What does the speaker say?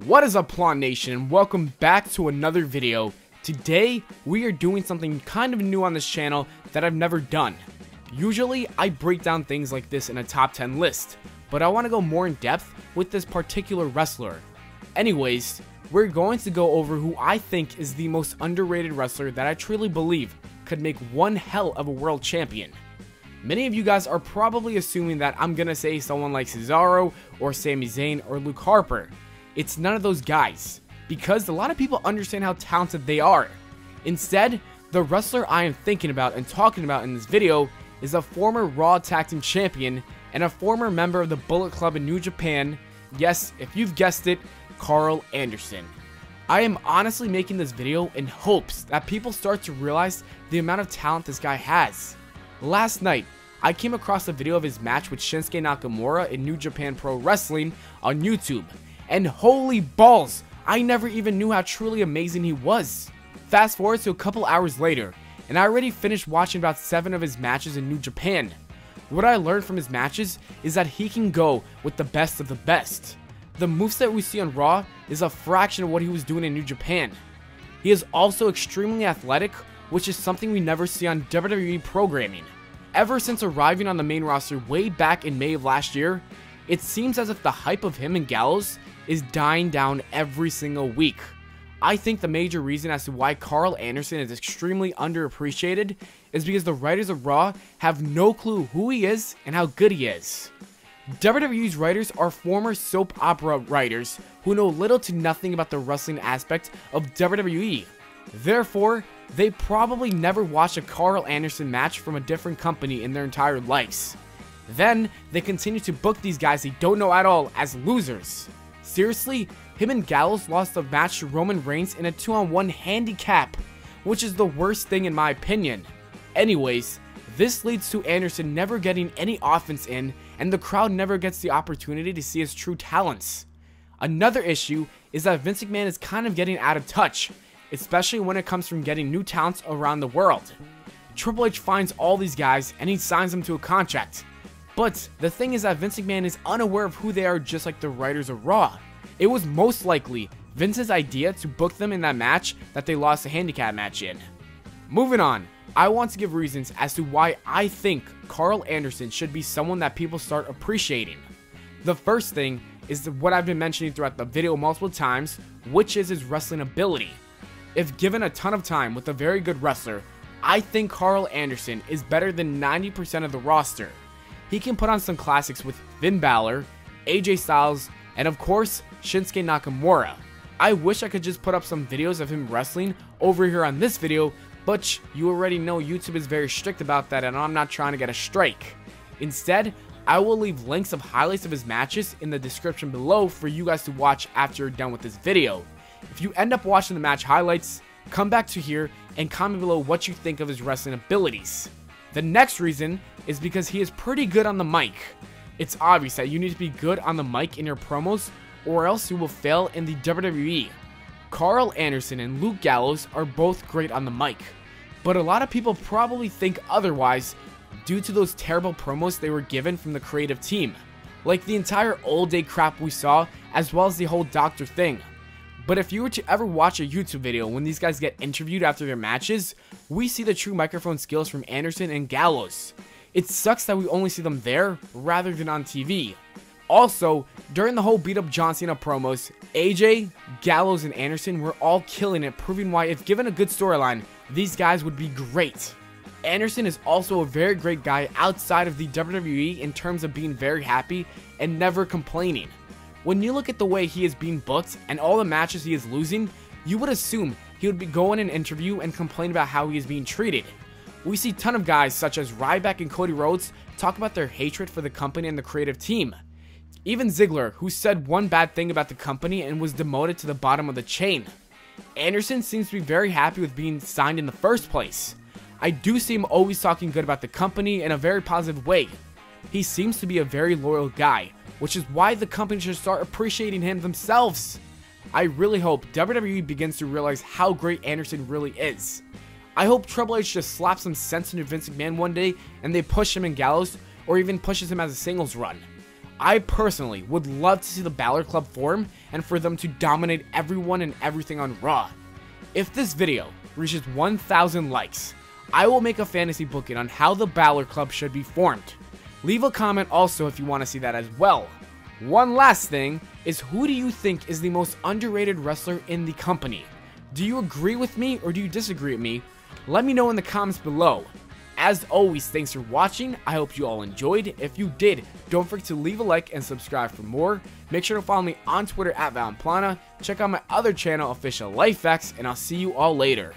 What is up, Pllana Nation, and welcome back to another video. Today, we are doing something kind of new on this channel that I've never done. Usually, I break down things like this in a top 10 list, but I want to go more in depth with this particular wrestler. Anyways, we're going to go over who I think is the most underrated wrestler that I truly believe could make one hell of a world champion. Many of you guys are probably assuming that I'm gonna say someone like Cesaro or Sami Zayn or Luke Harper. It's none of those guys, because a lot of people understand how talented they are. Instead, the wrestler I am thinking about and talking about in this video is a former Raw Tag Team Champion and a former member of the Bullet Club in New Japan. Yes, if you've guessed it, Karl Anderson. I am honestly making this video in hopes that people start to realize the amount of talent this guy has. Last night, I came across a video of his match with Shinsuke Nakamura in New Japan Pro Wrestling on YouTube. And holy balls, I never even knew how truly amazing he was. Fast forward to a couple hours later, and I already finished watching about 7 of his matches in New Japan. What I learned from his matches is that he can go with the best of the best. The moveset we see on Raw is a fraction of what he was doing in New Japan. He is also extremely athletic, which is something we never see on WWE programming. Ever since arriving on the main roster way back in May of last year, it seems as if the hype of him and Gallows is dying down every single week. I think the major reason as to why Karl Anderson is extremely underappreciated is because the writers of Raw have no clue who he is and how good he is. WWE's writers are former soap opera writers who know little to nothing about the wrestling aspect of WWE. Therefore, they probably never watched a Karl Anderson match from a different company in their entire lives. Then, they continue to book these guys they don't know at all as losers. Seriously, him and Gallows lost a match to Roman Reigns in a 2-on-1 handicap, which is the worst thing in my opinion. Anyways, this leads to Anderson never getting any offense in, and the crowd never gets the opportunity to see his true talents. Another issue is that Vince McMahon is kind of getting out of touch, especially when it comes from getting new talents around the world. Triple H finds all these guys and he signs them to a contract. But the thing is that Vince McMahon is unaware of who they are, just like the writers of Raw. It was most likely Vince's idea to book them in that match that they lost a handicap match in. Moving on, I want to give reasons as to why I think Karl Anderson should be someone that people start appreciating. The first thing is what I've been mentioning throughout the video multiple times, which is his wrestling ability. If given a ton of time with a very good wrestler, I think Karl Anderson is better than 90% of the roster. He can put on some classics with Finn Balor, AJ Styles, and of course, Shinsuke Nakamura. I wish I could just put up some videos of him wrestling over here on this video, but you already know YouTube is very strict about that and I'm not trying to get a strike. Instead, I will leave links of highlights of his matches in the description below for you guys to watch after you're done with this video. If you end up watching the match highlights, come back to here and comment below what you think of his wrestling abilities. The next reason is because he is pretty good on the mic. It's obvious that you need to be good on the mic in your promos or else you will fail in the WWE. Karl Anderson and Luke Gallows are both great on the mic, but a lot of people probably think otherwise due to those terrible promos they were given from the creative team, like the entire old day crap we saw as well as the whole doctor thing. But if you were to ever watch a YouTube video when these guys get interviewed after their matches, we see the true microphone skills from Anderson and Gallows. It sucks that we only see them there rather than on TV. Also, during the whole beat up John Cena promos, AJ, Gallows, and Anderson were all killing it, proving why if given a good storyline, these guys would be great. Anderson is also a very great guy outside of the WWE in terms of being very happy and never complaining. When you look at the way he is being booked and all the matches he is losing, you would assume he would be going in an interview and complain about how he is being treated. We see a ton of guys such as Ryback and Cody Rhodes talk about their hatred for the company and the creative team. Even Ziggler, who said one bad thing about the company and was demoted to the bottom of the chain. Anderson seems to be very happy with being signed in the first place. I do see him always talking good about the company in a very positive way. He seems to be a very loyal guy, which is why the company should start appreciating him themselves. I really hope WWE begins to realize how great Anderson really is. I hope Triple H just slaps some sense into Vince McMahon one day and they push him in Gallows or even pushes him as a singles run. I personally would love to see the Balor Club form and for them to dominate everyone and everything on Raw. If this video reaches 1,000 likes, I will make a fantasy booking on how the Balor Club should be formed. Leave a comment also if you want to see that as well. One last thing is, who do you think is the most underrated wrestler in the company? Do you agree with me or do you disagree with me? Let me know in the comments below. As always, thanks for watching. I hope you all enjoyed. If you did, don't forget to leave a like and subscribe for more. Make sure to follow me on Twitter at Pllana. Check out my other channel, Official Life Facts, and I'll see you all later.